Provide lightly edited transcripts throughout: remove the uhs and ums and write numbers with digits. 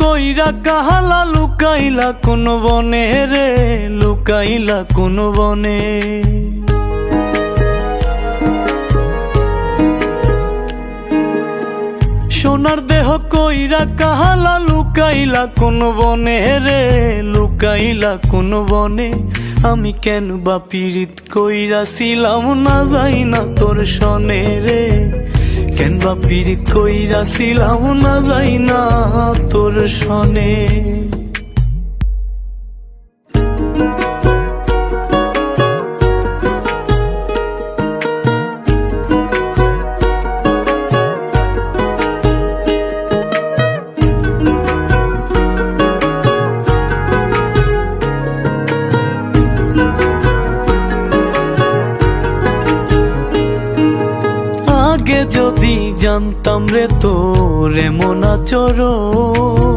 কইরা কাহালা লুকাইলা কোন বনে রে, লুকাইলা কোন বনে। সোনার দেহ কইরা কাহালা লুকাইলা কোন বনে রে, লুকাইলা কোন বনে। আমি কেন বা পীড়িত কইরাছিলাম না যাই না তোর সনে রে, কেন বা পীড়িত কইরাছিলাম না যাই না তোর সনে। আগে যদি জানতাম রে তোর এমন আচরণ,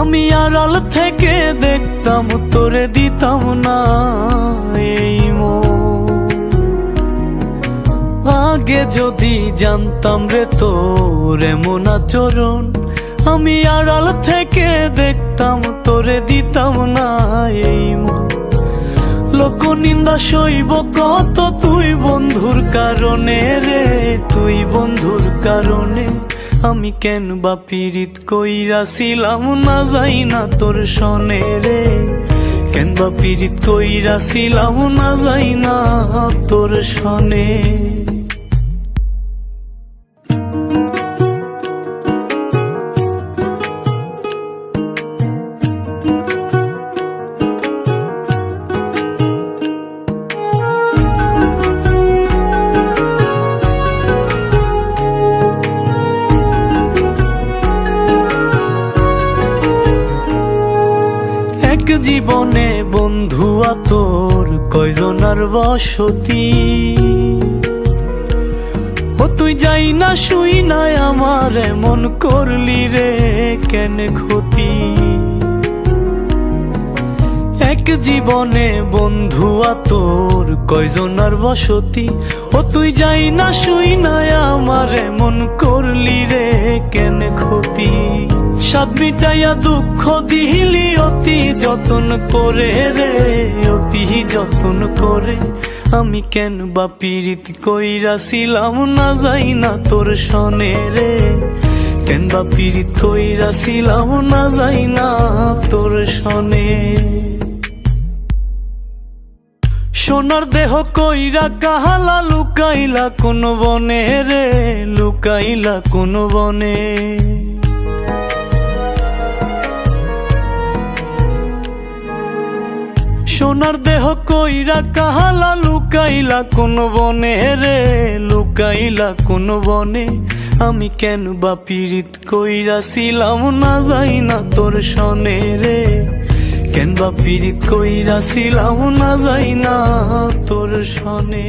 আমি আড়াল থেকে দেখতাম তোরে দিতাম না এই মন। আগে যদি জানতাম রে তোর এমন আচরণ, আমি আড়াল থেকে দেখতাম তোরে দিতাম না এই মন। লোক নিন্দা সইব কত তুই বন্ধুর কারণে রে, তুই বন্ধুর কারণে। আমি কেন বা পীড়িত কইরাছিলাম না যাই না তোর সনে রে, কেন বা পীড়িত কইরাছিলাম না যাই না তোর সনে। জীবনে বন্ধুয়া তোর কয়জনার বসতি, ও তুই যাই না শুই নাই আমার এমন করলি রে কেন ক্ষতি। এক জীবনে বন্ধুয়া তোর কয়জনার বসতি, ও তুই যাই না শুই নাই আমার এমন করলি রে কেন ক্ষতি। সাদ মিটাইয়া দুঃখ দিলি অতি যতন করে রে, অতি যতন করে। আমি কেন বা পীড়িত কইরাছিলাম না যাই না তোর সনে রে, কেন বা পীড়িত কইরাছিলাম না যাই না তোর সনে। সোনার দেহ কইরা কাহালা লুকাইলা কোন বনে রে, লুকাইলা কোন বনে। সোনার দেহ কইরা কাহালা লুকাইলা কোন বনে রে, লুকাইলা কোন বনে। আমি কেন বা পীড়িত কইরাছিলাম না যাই না তোর সনে রে, কেন বা পীড়িত কইরাছিলাম না যাই না তোর সনে।